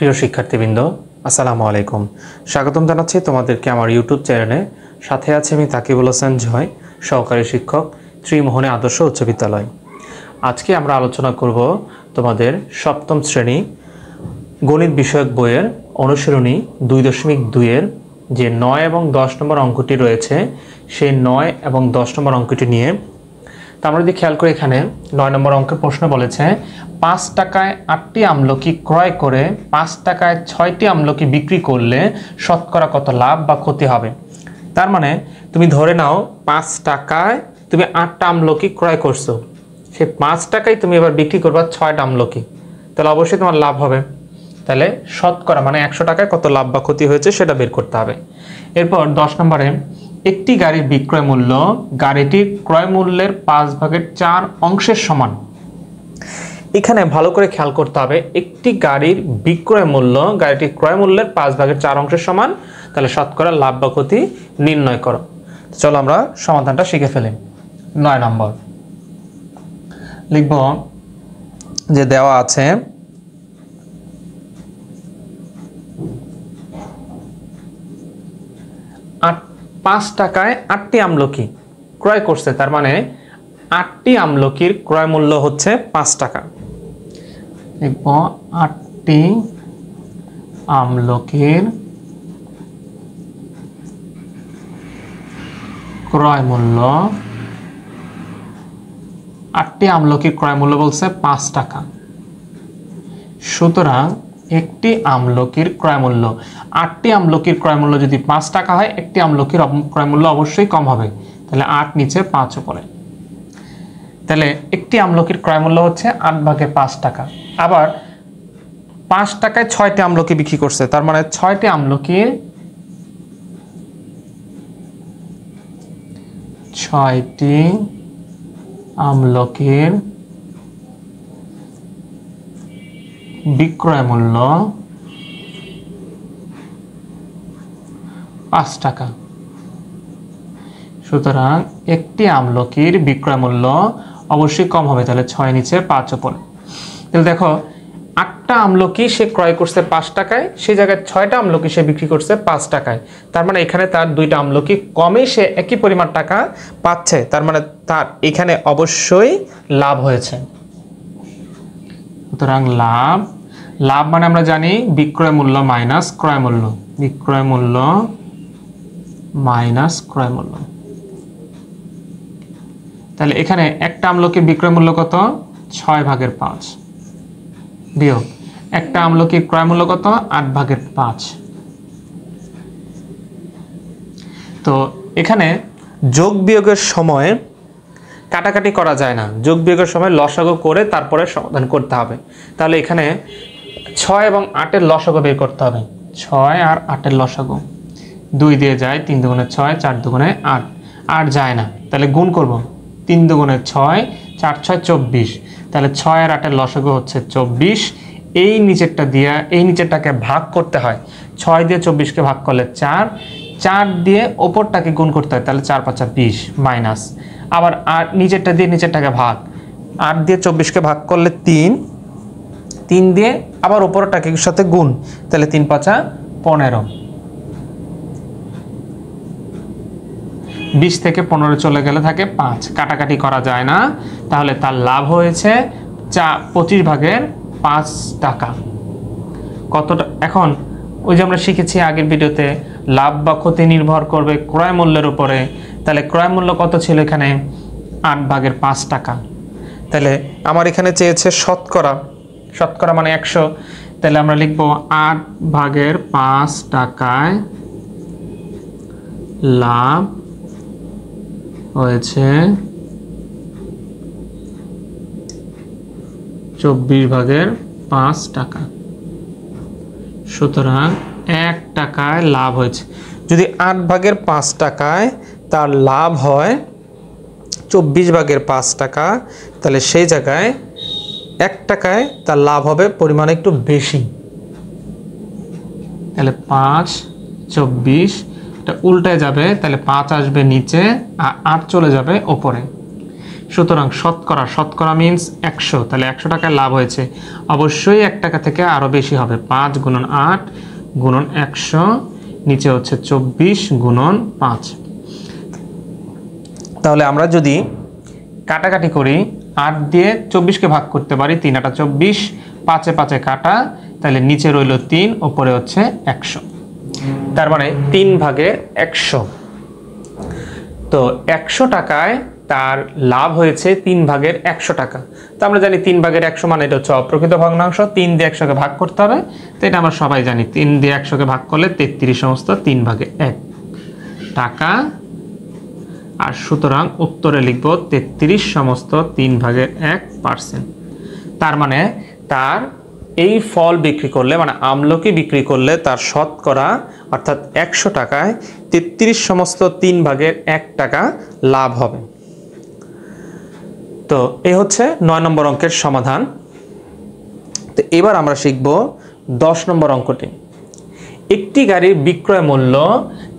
প্রিয় শিক্ষার্থীবৃন্দ, আসসালামু আলাইকুম। স্বাগতম জানাচ্ছি তোমাদেরকে আমার ইউটিউব চ্যানেলে। সাথে আছে আমি তাকিবুল হোসেন জয়, সহকারী শিক্ষক, ত্রিমোহনী আদর্শ উচ্চ বিদ্যালয়। আজকে আমরা আলোচনা করব তোমাদের সপ্তম শ্রেণী গণিত বিষয়ক বইয়ের অনুশীলনী 2.2-এর যে 9 এবং 10 নম্বর অঙ্কটি রয়েছে, সেই 9 এবং 10 নম্বর অঙ্কটি নিয়ে। তা আমরা যদি খেয়াল করি, এখানে 9 নম্বর অঙ্কের প্রশ্ন বলেছে 5 টাকায় 8টি আমলকি ক্রয় করে 5 টাকায় 6টি আমলকি বিক্রি করলে শতকরা কত লাভ বা ক্ষতি হবে। তার মানে তুমি ধরে নাও 5 টাকায় তুমি 8টা আমলকি ক্রয় করছো, সেই 5 টাকায় তুমি এবার বিক্রি করবা 6টা আমলকি, তাহলে অবশ্যই তোমার লাভ হবে। তাহলে শতকরা মানে 100 টাকায় কত লাভ বা ক্ষতি হয়েছে সেটা বের করতে হবে। এরপর 10 নম্বরে একটি গাড়ির বিক্রয় মূল্য গাড়িটির ক্রয় মূল্যের 5/4 অংশের সমান। এখানে ভালো করে খেয়াল করতে হবে, একটি গাড়ির বিক্রয় মূল্য গাড়িটির ক্রয় মূল্যের 5/4 অংশের সমান, তাহলে শতকরা লাভ বা ক্ষতি নির্ণয় করো। চলো আমরা সমাধানটা শিখে ফেলি। 9 নম্বর লিখব যে দেওয়া আছে 5 টাকায় 8টি আমলকি ক্রয় করছে, তার মানে 8টি আমলকির ক্রয় মূল্য হচ্ছে 5 টাকা। লিখব 8টি আমলকির ক্রয় মূল্য, 8টি আমলকির ক্রয় মূল্য বলছে 5 টাকা। সুতরাং একটি আমলকির ক্রয় মূল্য, 8টি আমলকির ক্রয় মূল্য যদি 5 টাকা হয়, একটি আমলকির ক্রয় মূল্য অবশ্যই কম হবে, তাহলে 8 নিচে 5 উপরে। তাহলে একটি আমলকির ক্রয় মূল্য হচ্ছে 8/5 টাকা। আবার 5 টাকায় 6টি আমলকি বিক্রি করছে, তার মানে 6টি আমলকির বিক্রয় মূল্য 5 টাকা। সুতরাং একটি আমলকির বিক্রয় মূল্য অবশ্যই কম হবে, তাহলে 6 নিচে 5 উপরে। তাহলে দেখো 8টা আমলকি সে ক্রয় করছে 5 টাকায়, সেই জায়গায় 6টা আমলকি সে বিক্রি করছে 5 টাকায়, তার মানে এখানে তার 2টা আমলকি কমে সে একই পরিমাণ টাকা পাচ্ছে, তার মানে তার এখানে অবশ্যই লাভ হয়েছে। সুতরাং লাভ মানে আমরা জানি বিক্রয় মূল্য মাইনাস ক্রয় মূল্য, বিক্রয় মূল্য মাইনাস ক্রয় মূল্য। তাহলে এখানে একটা আমলকির বিক্রয় মূল্য কত? 6/5 বিয়োগ একটা আমলকির ক্রয় মূল্য কত? 8/5। তো এখানে যোগ বিয়োগের সময় কাটাকাটি করা যায় না, যোগ বিয়োগের সময় লসাগু করে তারপরে সমাধান করতে হবে। তাহলে এখানে 6 এবং 8-এর লসাগু বের করতে হবে। 6 আর 8-এর লসাগু 2 দিয়ে যায়, 3 দুগুণে 6, 4 দুগুণে 8, 8 যায় না, তাহলে গুণ করব। 3 দুগুণে 6, 4 6 24, তাহলে 6 আর 8-এর লসাগু হচ্ছে 24। এই নিচেরটা দিয়ে এই নিচেরটাকে ভাগ করতে হয়, 6 দিয়ে 24কে ভাগ করলে 4, 4 দিয়ে ওপরটাকে গুণ করতে হয়, তাহলে 4 5 20 মাইনাস। আবার 8 নিচেরটা দিয়ে নিচেরটাকে ভাগ, 8 দিয়ে 24কে ভাগ করলে 3, 3 দিয়ে আবার ওপরটাকে সাথে গুণ, তাহলে 3 5 15। 20 থেকে 15 চলে গেলে থাকে 5, কাটাকাটি করা যায় না, তাহলে তার লাভ হয়েছে 25/5 টাকা। কতটা? এখন ওই যে আমরা শিখেছি আগের ভিডিওতে, লাভ বা ক্ষতি নির্ভর করবে ক্রয় মূল্যের উপরে। তাহলে ক্রয় মূল্য কত ছিল এখানে? 8/5 টাকা। তাহলে আমার এখানে চেয়েছে শতকরা, শতকরা মানে 100, তাহলে আমরা লিখব 8/5 টাকায় লাভ হয়েছে 24/5 টাকা। সুতরাং 1 টাকায় লাভ হয়েছে। যদি 8/5 টাকায় তার লাভ হয় 24/5 টাকা, তাহলে সেই জায়গায় 1 টাকায় তার লাভ হবে পরিমাণে একটু বেশি। তাহলে 5 24, এটা উল্টে যাবে, তাহলে 5 আসবে নিচে আর 8 চলে যাবে ওপরে। সুতরাং শতকরা মিন্স 100, তাহলে 100 টাকায় লাভ হয়েছে, অবশ্যই 1 টাকা থেকে আরও বেশি হবে। 5 গুণন 8 গুণন 100, নিচে হচ্ছে 24 গুণন 5। তাহলে আমরা যদি কাটাকাটি করি, 8 দিয়ে 24কে ভাগ করতে পারি, 3 8 24, 5 5 কাটা, তাহলে নিচে রইল 3, ওপরে হচ্ছে 100, তার মানে 3 ভাগের 100। তো 100 টাকায় তার লাভ হয়েছে 3 ভাগের 100 টাকা। তো আমরা জানি 3 ভাগের 100 মানে এটা হচ্ছে অপ্রকৃত ভগ্নাংশ, 3 দিয়ে 100কে ভাগ করতে হবে, তো এটা আমরা সবাই জানি, 3 দিয়ে 100কে ভাগ করলে 33 সমস্ত 3 ভাগে 1 টাকা, আর সুতরাং উত্তরে লিখব 33 সমস্ত 3 ভাগের 1%। তার মানে তার এই ফল বিক্রি করলে, মানে আমলকি বিক্রি করলে তার শতকরা অর্থাৎ 100 টাকায় 33 সমস্ত 3 ভাগের 1 টাকা লাভ হবে। তো এই হচ্ছে 9 নম্বর অঙ্কের সমাধান। তো এবার আমরা শিখব 10 নম্বর অঙ্কটি। একটি গাড়ির বিক্রয় মূল্য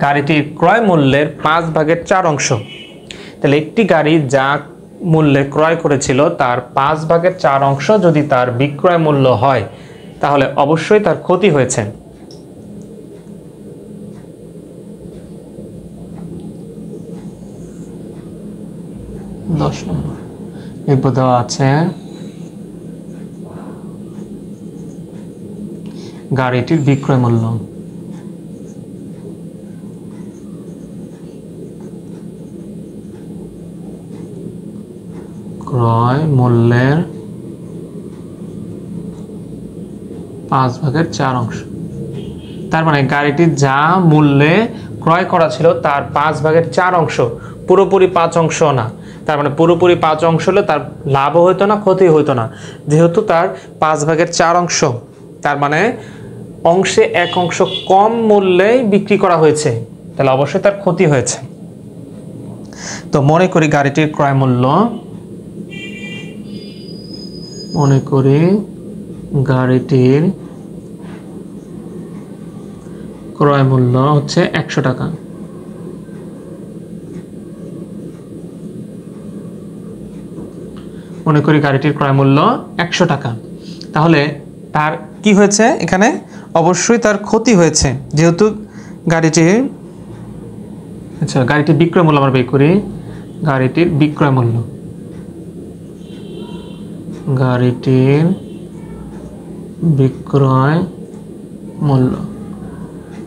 গাড়িটির ক্রয় মূল্যের 5 ভাগের 4 অংশ। তাহলে একটি গাড়ি যা মূল্যে ক্রয় করেছিল তার 5 ভাগের 4 অংশ যদি তার বিক্রয় মূল্য হয়, তাহলে অবশ্যই তার ক্ষতি হয়েছে। দেওয়া আছে গাড়িটির বিক্রয় মূল্য, ক্রয় মূল্যের 5 ভাগের 4 অংশ। তার মানে গাড়িটি যা মূল্যে ক্রয় করা ছিল তার 5 ভাগের 4 অংশ, পুরোপুরি 5 অংশ না। তার মানে পুরোপুরি 5 অংশ হলে তার লাভও হইতো না, ক্ষতি হইতো না। যেহেতু তার 5 ভাগের 4 অংশ, তার মানে অংশে 1 অংশ কম মূল্যে বিক্রি করা হয়েছে, তাহলে অবশ্যই তার ক্ষতি হয়েছে। তো মনে করি গাড়িটির ক্রয় মূল্য, মনে করি গাড়িটির ক্রয় মূল্য হচ্ছে 100 টাকা। মনে করি গাড়িটির ক্রয় মূল্য 100 টাকা। তাহলে তার কি হয়েছে এখানে? অবশ্যই তার ক্ষতি হয়েছে, যেহেতু গাড়িটির গাড়িটির বিক্রয় মূল্য আমরা বের করি। গাড়িটির বিক্রয় মূল্য, গাড়িটির বিক্রয় মূল্য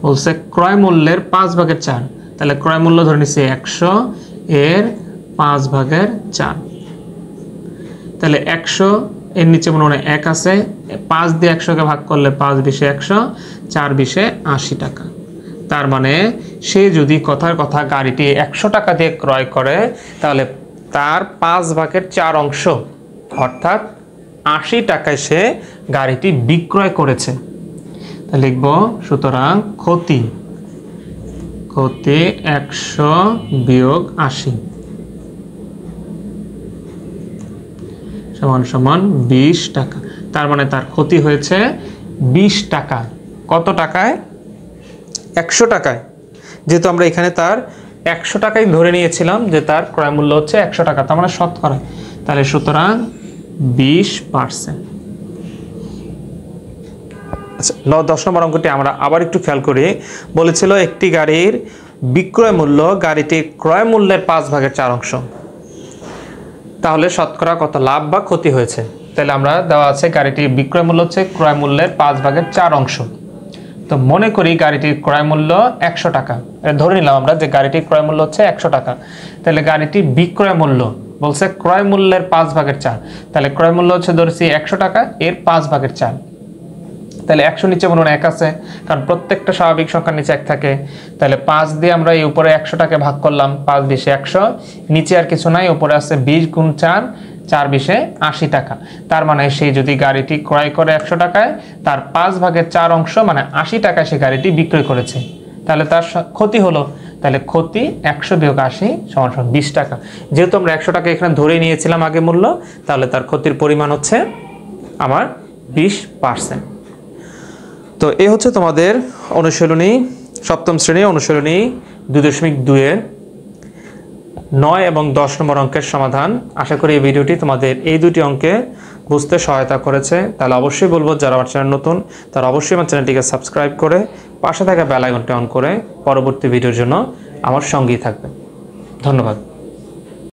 বলছে ক্রয় মূল্যের 5 ভাগের 4, তাহলে ক্রয় মূল্য ধরে নিচ্ছি 100, এর 5 ভাগের 4, তাহলে 100 এর নিচে মনে হয় 1 আছে, 5 দিয়ে 100কে ভাগ করলে 5 20 100, 4 20 80 টাকা। তার মানে সে যদি কথার কথা গাড়িটি 100 টাকা দিয়ে ক্রয় করে, তাহলে তার 5 ভাগের 4 অংশ অর্থাৎ 80 টাকায় সে গাড়িটি বিক্রয় করেছে। তাহলে লিখব সুতরাং ক্ষতি 100 বিয়োগ 80 সমান সমান 20 টাকা। তার মানে তার ক্ষতি হয়েছে 20 টাকা। কত টাকায়? 100 টাকায়। যেহেতু আমরা এখানে তার 100 টাকাই ধরে নিয়েছিলাম যে তার ক্রয় মূল্য হচ্ছে 100 টাকা, তার মানে শতকরা, তাহলে সুতরাং 20%। আচ্ছা, 10 নম্বর অঙ্কটি আমরা আবার একটু খেয়াল করি। বলেছিল একটি গাড়ির বিক্রয় মূল্য গাড়িটির ক্রয় মূল্যের 5 ভাগের 4 অংশ। তাহলে শতকরা কত লাভ বা ক্ষতি হয়েছে? তাহলে আমরা দেওয়া আছে গাড়িটির বিক্রয় মূল্য হচ্ছে ক্রয় মূল্যের 5 ভাগের 4 অংশ। তো মনে করি গাড়িটির ক্রয় মূল্য 100 টাকা, ধরে নিলাম আমরা যে গাড়িটির ক্রয় মূল্য হচ্ছে 100 টাকা। তাহলে গাড়িটির বিক্রয় মূল্য বলছে ক্রয় মূল্যের 5 ভাগের 4, তাহলে ক্রয় মূল্য হচ্ছে ধরেছি 100 টাকা, এর 5 ভাগের 4, তাহলে 100 নিচে মনে হয় 1 আছে, কারণ প্রত্যেকটা স্বাভাবিক সংখ্যার নিচে 1 থাকে। তাহলে 5 দিয়ে আমরা এই উপরে 100 টাকা ভাগ করলাম, 5 20 100, নিচে আর কিছু নাই, উপরে আছে 20 গুণ 4, 4 20 80 টাকা। তার মানে সে যদি গাড়িটি ক্রয় করে 100 টাকায়, তার 5 ভাগের 4 অংশ মানে 80 টাকায় সে গাড়িটি বিক্রয় করেছে, তাহলে তার ক্ষতি হলো। তাহলে ক্ষতি 100 বিয়োগ 80 সমান সমান 20 টাকা। যেহেতু আমরা 100 টাকা এখানে ধরে নিয়েছিলাম আগে মূল্য, তাহলে তার ক্ষতির পরিমাণ হচ্ছে আমার 20%। তো এই হচ্ছে তোমাদের অনুশীলনী, সপ্তম শ্রেণী অনুশীলনী 2.2 এর 9 এবং 10 নম্বর অঙ্কের সমাধান। আশা করি এই ভিডিওটি তোমাদের এই দুটি অঙ্কে বুঝতে সহায়তা করেছে। তাহলে অবশ্যই বলবো যারা আমার চ্যানেল নতুন তারা অবশ্যই আমার চ্যানেলটিকে সাবস্ক্রাইব করে পাশে থাকা বেল আইকনটি অন করে পরবর্তী ভিডিওর জন্য আমার সঙ্গেই থাকবে। ধন্যবাদ।